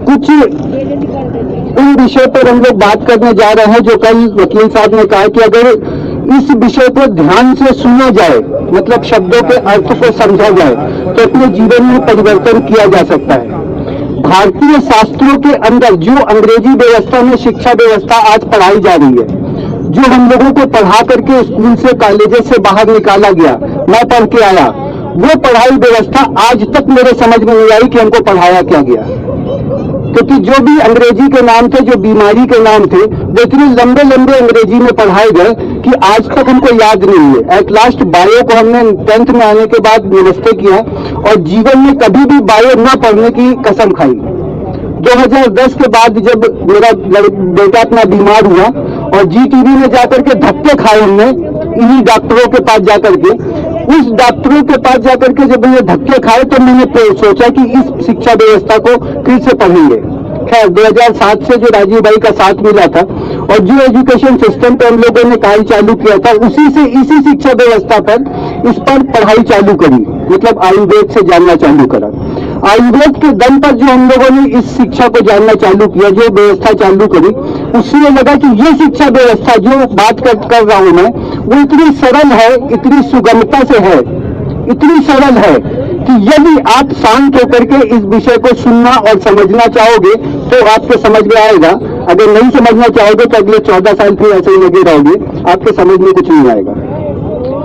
कुछ उन विषय पर हम लोग बात करने जा रहे हैं जो कल वकील साहब ने कहा कि अगर इस विषय को ध्यान से सुना जाए, मतलब शब्दों के अर्थ को समझा जाए, तो अपने जीवन में परिवर्तन किया जा सकता है। भारतीय शास्त्रों के अंदर जो अंग्रेजी व्यवस्था में शिक्षा व्यवस्था आज पढ़ाई जा रही है, जो हम लोगों को पढ़ा करके स्कूल से कॉलेजेस से बाहर निकाला गया, मैं पढ़ के आया, वो पढ़ाई व्यवस्था आज तक मेरे समझ में नहीं आई कि हमको पढ़ाया क्या गया। क्योंकि जो भी अंग्रेजी के नाम थे, जो बीमारी के नाम थे, वो इतने लंबे लंबे अंग्रेजी में पढ़ाए गए कि आज तक हमको याद नहीं है। एट लास्ट बायो को हमने 10th में आने के बाद निरस्त किया और जीवन में कभी भी बायो न पढ़ने की कसम खाई। 2010 के बाद जब मेरा बेटा अपना बीमार हुआ और GTV में जाकर के धक्के खाए हमने, इन्हीं डॉक्टरों के पास जाकर के, उस डॉक्टरों के पास जाकर के जब मैंने धक्के खाए तो मैंने सोचा कि इस शिक्षा व्यवस्था को फिर से पढ़ेंगे। खैर 2007 से जो राजीव भाई का साथ मिला था और जो एजुकेशन सिस्टम पे हम लोगों ने कार्य चालू किया था, उसी से इसी शिक्षा व्यवस्था पर इस पर पढ़ाई चालू करी, मतलब आयुर्वेद से जानना चालू करा। आयुर्वेद के दम पर जो हम लोगों ने इस शिक्षा को जानना चालू किया, जो व्यवस्था चालू करी, उससे लगा कि ये शिक्षा व्यवस्था जो बात कर रहा हूं मैं, वो इतनी सरल है, इतनी सुगमता से है, इतनी सरल है कि यदि आप शांत होकर के इस विषय को सुनना और समझना चाहोगे तो आपके समझ में आएगा। अगर नहीं समझना चाहोगे तो अगले 14 साल फिर ऐसे ही लगे रहोगे, आपके समझ में कुछ नहीं आएगा।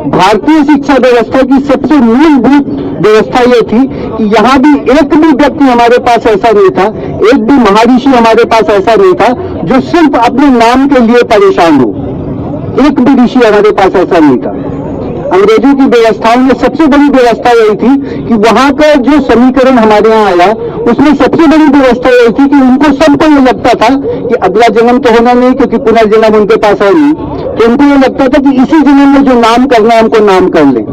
भारतीय शिक्षा व्यवस्था की सबसे मूलभूत व्यवस्था यह थी कि यहाँ भी एक भी व्यक्ति हमारे पास ऐसा नहीं था, एक भी महर्षि हमारे पास ऐसा नहीं था जो सिर्फ अपने नाम के लिए परेशान हो। एक भी ऋषि हमारे पास ऐसा नहीं था। अंग्रेजों की व्यवस्थाओं में सबसे बड़ी व्यवस्था यही थी कि वहां का जो समीकरण हमारे यहाँ आया, उसमें सबसे बड़ी व्यवस्था यही थी कि उनको सबको ये लगता था कि अगला जन्म तो होना नहीं, क्योंकि पुनर्जन्म उनके पास है नहीं, तो उनको ये लगता था कि इसी जन्म में जो नाम करना है हमको नाम कर लें।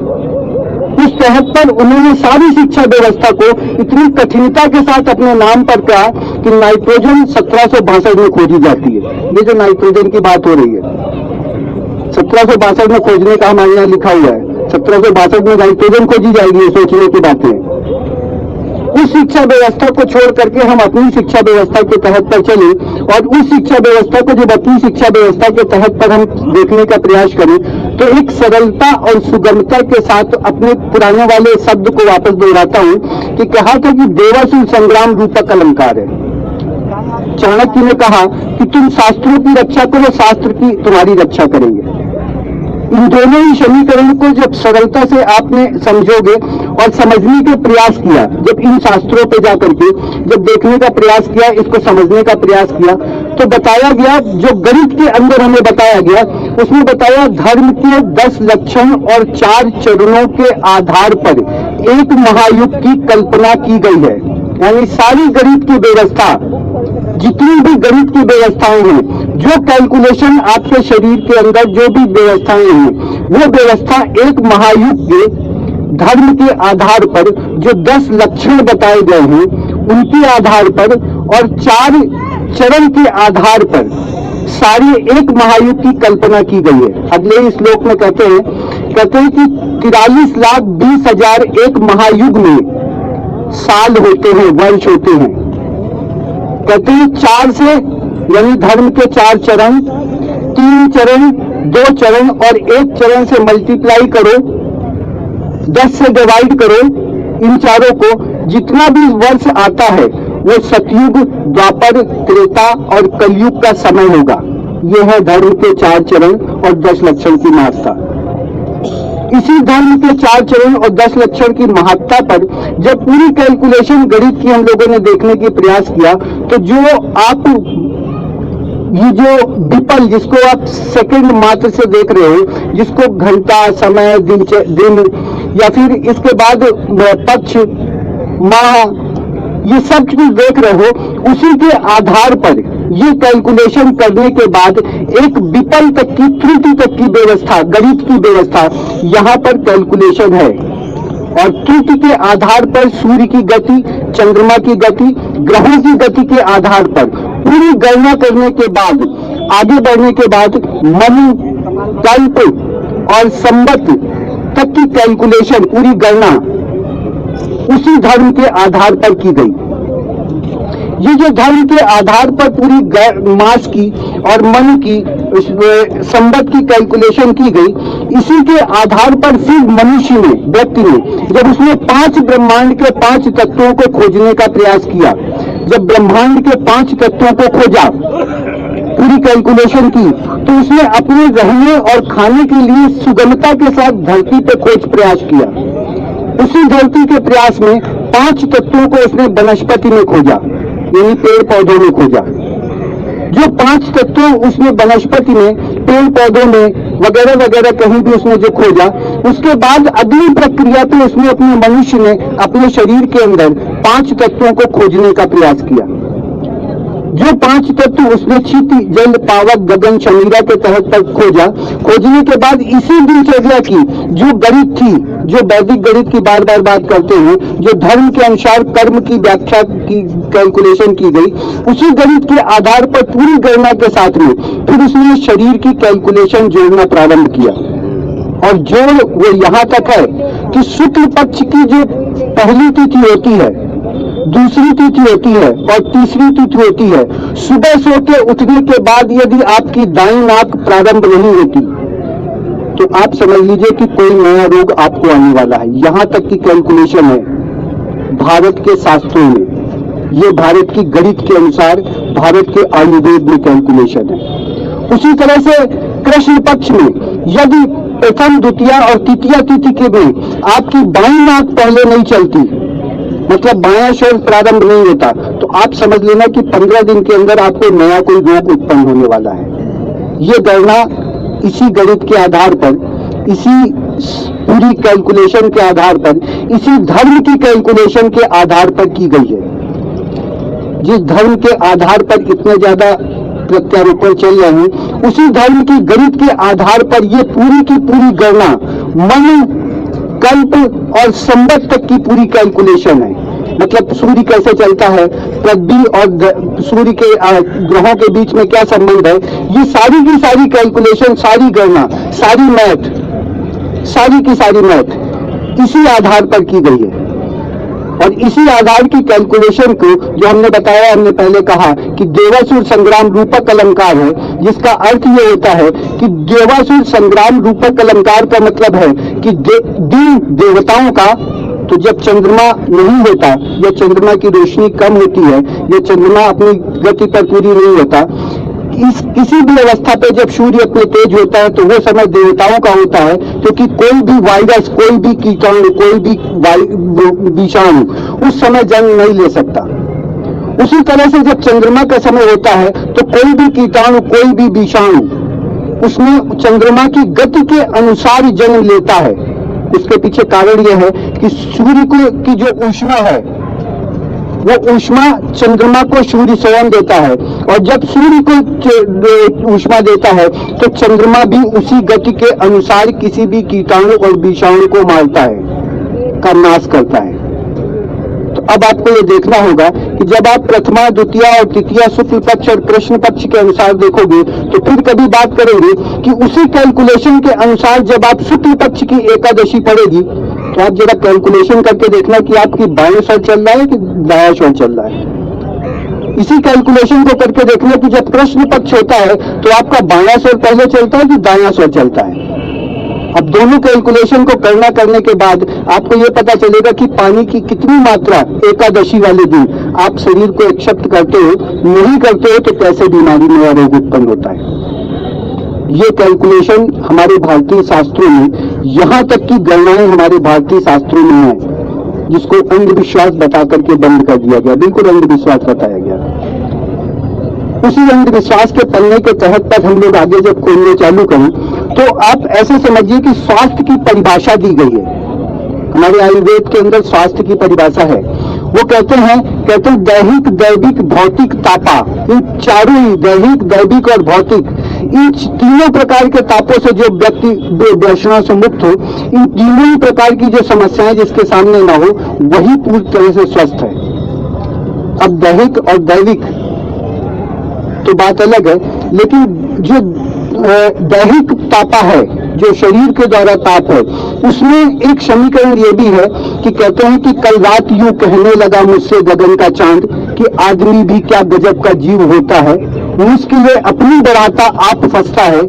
उस तहत पर उन्होंने सारी शिक्षा व्यवस्था को इतनी कठिनता के साथ अपने नाम पर कहा कि नाइट्रोजन 1762 में खोजी जाती है। ये जो नाइट्रोजन की बात हो रही है, 1762 में खोजने का हमारे यहाँ लिखा हुआ है, 1762 में नाइट्रोजन खोजी जाएगी, ये सोचने की बात है। उस शिक्षा व्यवस्था को छोड़ करके हम अपनी शिक्षा व्यवस्था के तहत पर चले और उस शिक्षा व्यवस्था को जब अपनी शिक्षा व्यवस्था के तहत पर हम देखने का प्रयास करें तो एक सरलता और सुगमता के साथ अपने पुराने वाले शब्द को वापस दोहराता हूं कि कहा था कि देवासुर संग्राम रूपक अलंकार है। चाणक्य ने कहा कि तुम शास्त्रों की रक्षा करो, शास्त्र की तुम्हारी रक्षा करेंगे। इन दोनों ही समीकरण को जब सरलता से आपने समझोगे और समझने के प्रयास किया, जब इन शास्त्रों पे जाकर के जब देखने का प्रयास किया, इसको समझने का प्रयास किया, तो बताया गया, जो गणित के अंदर हमें बताया गया, उसमें बताया धर्म के 10 लक्षण और 4 चरणों के आधार पर एक महायुग की कल्पना की गई है। यानी सारी गणित की व्यवस्था, जितनी भी गणित की व्यवस्थाएं हैं, जो कैलकुलेशन आपके शरीर के अंदर जो भी व्यवस्थाएं हैं, वो व्यवस्था एक महायुग के धर्म के आधार पर जो 10 लक्षण बताए गए हैं उनके आधार पर और 4 चरण के आधार पर सारी एक महायुग की कल्पना की गई है। अगले श्लोक में कहते हैं कि 43,20,000 एक महायुग में साल होते हैं, वर्ष होते हैं। कहते हैं 4 से, यानी धर्म के 4 चरण, 3 चरण, 2 चरण और 1 चरण से मल्टीप्लाई करो, 10 से डिवाइड करो, इन चारों को, जितना भी वर्ष आता है वो सतयुग, द्वापर, त्रेता और कलयुग का समय होगा। यह है धर्म के 4 चरण और 10 लक्षण की महत्ता। इसी धर्म के 4 चरण और 10 लक्षण की महत्ता पर जब पूरी कैलकुलेशन गणित की हम लोगों ने देखने की प्रयास किया, तो जो आप ये जो विपल, जिसको आप सेकंड मात्र से देख रहे हो, जिसको घंटा, समय, दिन या फिर इसके बाद पक्ष, माह, ये सब चीज देख रहे हो, उसी के आधार पर ये कैलकुलेशन करने के बाद एक विपल तक की, त्रुटि तक की व्यवस्था, गणित की व्यवस्था यहाँ पर कैलकुलेशन है। और त्रुटि के आधार पर सूर्य की गति, चंद्रमा की गति, ग्रहों की गति के आधार पर पूरी गणना करने के बाद, आगे बढ़ने के बाद मनु, कल्प और संवत तक की कैलकुलेशन, पूरी गणना उसी धर्म के आधार पर की गई। ये जो धर्म के आधार पर पूरी मास की और मन की संबत की कैलकुलेशन की गई, इसी के आधार पर फिर मनुष्य ने, व्यक्ति ने, जब उसने 5 ब्रह्मांड के 5 तत्वों को खोजने का प्रयास किया, जब ब्रह्मांड के 5 तत्वों को खोजा, पूरी कैलकुलेशन की, तो उसने अपने रहने और खाने के लिए सुगमता के साथ धरती पर खोज प्रयास किया। उसी धरती के प्रयास में 5 तत्वों को उसने वनस्पति में खोजा, यानी पेड़ पौधों में खोजा। जो 5 तत्व उसने वनस्पति में, पेड़ पौधों में वगैरह वगैरह कहीं भी उसने जो खोजा, उसके बाद अगली प्रक्रिया पे उसने अपने मनुष्य ने अपने शरीर के अंदर 5 तत्वों को खोजने का प्रयास किया। जो 5 तत्व उसने क्षिति, जल, पावक, गगन, शमीरा के तहत पर खोजा। खोजने के बाद इसी दिनचर्या की जो गणित थी, जो वैदिक गणित की बार बार बात करते हैं, जो धर्म के अनुसार कर्म की व्याख्या की कैलकुलेशन की गई, उसी गणित के आधार पर पूरी गणना के साथ में फिर उसने शरीर की कैलकुलेशन जोड़ना प्रारंभ किया। और जोड़ वो यहाँ तक है कि शुक्ल पक्ष की जो पहली तिथि होती है, दूसरी तिथि होती है और तीसरी तिथि होती है, सुबह सो के उठने के बाद यदि आपकी दाईं नाक प्रारंभ नहीं होती तो आप समझ लीजिए कि कोई नया रोग आपको आने वाला है। यहां तक की कैलकुलेशन है भारत के शास्त्रों में, ये भारत की गणित के अनुसार, भारत के आयुर्वेद में कैलकुलेशन है। उसी तरह से कृष्ण पक्ष में यदि प्रथम, द्वितीय और तृतीय तिथि के में आपकी बाईं नाक पहले नहीं चलती, मतलब बायां शरीर प्रारंभ नहीं होता, तो आप समझ लेना कि 15 दिन के अंदर आपको नया कोई रोग उत्पन्न होने वाला है। ये गणना इसी गणित के आधार पर, इसी पूरी कैलकुलेशन के आधार पर, इसी धर्म की कैलकुलेशन के आधार पर की गई है। जिस धर्म के आधार पर इतने ज्यादा प्रत्यारोपण चल रहे हैं, उसी धर्म की गणित के आधार पर ये पूरी की पूरी गणना मन, कल्प और संवत तक की पूरी कैलकुलेशन है। मतलब सूर्य कैसे चलता है, पृथ्वी और सूर्य के ग्रहों के बीच में क्या संबंध है, ये सारी की सारी कैलकुलेशन, सारी गणना, सारी मैथ, सारी की सारी मैथ इसी आधार पर की गई है। और इसी आधार की कैलकुलेशन को जो हमने बताया, हमने पहले कहा कि देवासुर संग्राम रूपक अलंकार है, जिसका अर्थ ये होता है कि देवासुर संग्राम रूपक अलंकार का मतलब है कि देवताओं का, तो जब चंद्रमा नहीं होता या चंद्रमा की रोशनी कम होती है या चंद्रमा अपनी गति पर पूरी नहीं होता, किसी भी अवस्था पे जब सूर्य अपने तेज होता है तो वो समय देवताओं का होता है, क्योंकि कोई भी वायरस, कोई भी कीटाणु, कोई भी विषाणु उस समय जन्म नहीं ले सकता। उसी तरह से जब चंद्रमा का समय होता है तो कोई भी कीटाणु, कोई भी विषाणु उसमें चंद्रमा की गति के अनुसार जन्म लेता है। उसके पीछे कारण यह है कि सूर्य को की जो ऊष्मा है, वो ऊष्मा चंद्रमा को सूर्य स्वयं देता है, और जब सूर्य को ऊष्मा देता है तो चंद्रमा भी उसी गति के अनुसार किसी भी कीटाणु और विषाणु को मारता है, का नाश करता है। तो अब आपको ये देखना होगा कि जब आप प्रथमा, द्वितीय और तृतीय शुक्ल पक्ष और कृष्ण पक्ष के अनुसार देखोगे तो फिर कभी बात करेंगे कि उसी कैलकुलेशन के अनुसार जब आप शुक्ल पक्ष की एकादशी पड़ेगी तो आप जरा कैलकुलेशन करके देखना कि आपकी बाएं स्वर चल रहा है कि दायां स्वर चल रहा है। इसी कैलकुलेशन को करके देखना कि जब कृष्ण पक्ष होता है तो आपका बायां स्वर पहले चलता है कि दायां स्वर चलता है। अब दोनों कैलकुलेशन को करने के बाद आपको यह पता चलेगा कि पानी की कितनी मात्रा एकादशी वाले दिन आप शरीर को एक्सेप्ट करते हो, नहीं करते हो तो कैसे बीमारी में या रोग उत्पन्न होता है। ये कैलकुलेशन हमारे भारतीय शास्त्रों में, यहाँ तक की गणनाएं हमारे भारतीय शास्त्रों में है, जिसको अंधविश्वास बता करके बंद कर दिया गया, बिल्कुल अंधविश्वास बताया गया। उसी अंधविश्वास के पन्ने के तहत पर हम लोग आगे जब खोलने चालू करें तो आप ऐसे समझिए कि स्वास्थ्य की परिभाषा दी गई है। हमारे आयुर्वेद के अंदर स्वास्थ्य की परिभाषा है। वो कहते हैं दैहिक, दैविक, भौतिक, तापा, इन चारों ही दैहिक, दैविक और भौतिक, इन तीनों प्रकार के तापों से जो व्यक्ति व्यसनों से मुक्त हो, इन तीनों ही प्रकार की जो समस्याएं जिसके सामने ना हो, वही पूरी तरह से स्वस्थ है। अब दैहिक और दैविक तो बात अलग है, लेकिन जो दैहिक तापा है जो शरीर के द्वारा ताप है, उसमें एक समीकरण ये भी है कि कहते हैं कि कल रात यूं कहने लगा मुझसे गगन का चांद कि आदमी भी क्या गजब का जीव होता है, मुश्किलें अपनी बढ़ाता आप फंसता है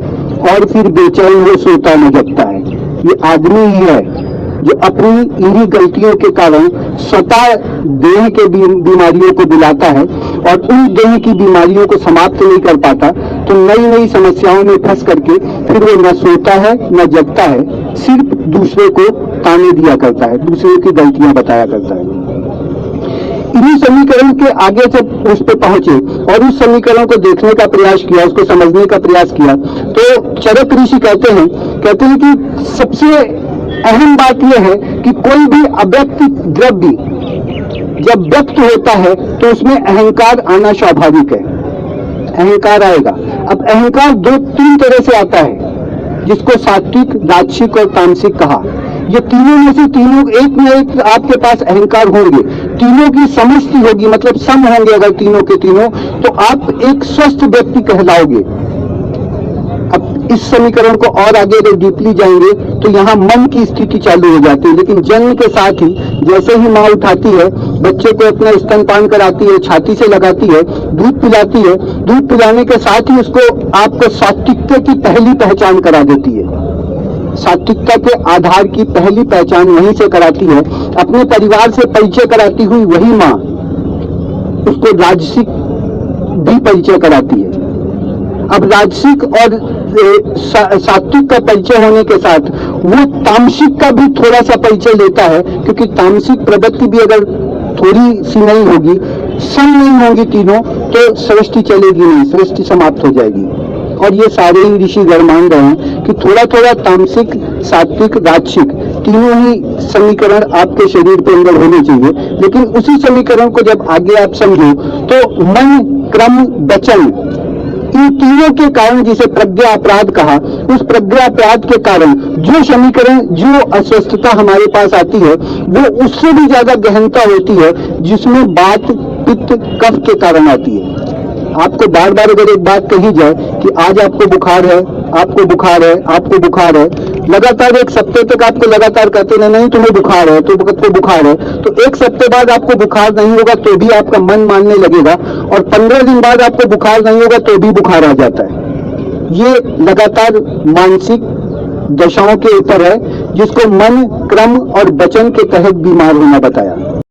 और फिर बेचैन वो सोता न जगता है। ये आदमी ही है जो अपनी इन्हीं गलतियों के कारण स्वतः देह के बीमारियों को बुलाता है और उन देह की बीमारियों को समाप्त नहीं कर पाता, तो नई नई समस्याओं में फंस करके फिर वो न सोता है न जगता है, सिर्फ दूसरे को ताने दिया करता है, दूसरे की गलतियां बताया करता है। इन्हीं समीकरण के आगे जब उस पे पहुंचे और उस समीकरण को देखने का प्रयास किया, उसको समझने का प्रयास किया, तो चरक ऋषि कहते हैं कि सबसे अहम बात यह है कि कोई भी अव्यक्त द्रव्य जब व्यक्त होता है तो उसमें अहंकार आना स्वाभाविक है, अहंकार आएगा। अब अहंकार तीन तरह से आता है, जिसको सात्विक, राजसिक और तामसिक कहा। ये तीनों में से तीनों एक में एक आपके पास अहंकार होंगे, तीनों की समष्टि होगी, मतलब सम होंगे अगर तीनों के तीनों, तो आप एक स्वस्थ व्यक्ति कहलाओगे। अब इस समीकरण को और आगे अगर डीपली जाएंगे तो यहाँ मन की स्थिति चालू हो जाती है, लेकिन जन्म के साथ ही जैसे ही माँ उठाती है, बच्चे को अपना स्तनपान कराती है, छाती से लगाती है, दूध पिलाती है, दूध पिलाने के साथ ही उसको आपको सात्विकता की पहली पहचान करा देती है। सात्विकता के आधार की पहली पहचान वहीं से कराती है, अपने परिवार से परिचय कराती हुई वही माँ उसको राजसिक भी परिचय कराती है। अब राजसिक और सात्विक का परिचय होने के साथ वो तामसिक का भी थोड़ा सा परिचय लेता है, क्योंकि तामसिक प्रवृत्ति भी अगर थोड़ी सी नहीं होगी, सम नहीं होंगी तीनों, तो सृष्टि चलेगी नहीं, सृष्टि समाप्त हो जाएगी। और ये सारे ही ऋषि गण मान रहे हैं कि थोड़ा थोड़ा तामसिक, सात्विक, राजसिक तीनों ही समीकरण आपके शरीर के अंदर होने चाहिए। लेकिन उसी समीकरण को जब आगे आप समझो तो मन, क्रम, वचन, इन तीनों के कारण, जिसे प्रज्ञा अपराध कहा, उस प्रज्ञा अपराध के कारण जो समीकरण, जो अस्वस्थता हमारे पास आती है, वो उससे भी ज्यादा गहनता होती है, जिसमें बात पित्त, कफ के कारण आती है। आपको बार बार अगर एक बात कही जाए कि आज आपको बुखार है, आपको बुखार है, आपको बुखार है, लगातार एक सप्ताह तक आपको लगातार कहते नहीं तुम्हें बुखार है, तो बुखार है, तो एक सप्ताह बाद आपको बुखार नहीं होगा तो भी आपका मन मानने लगेगा, और 15 दिन बाद आपको बुखार नहीं होगा तो भी बुखार आ जाता है। ये लगातार मानसिक दशाओं के ऊपर है, जिसको मन, क्रम और वचन के तहत बीमार होना बताया।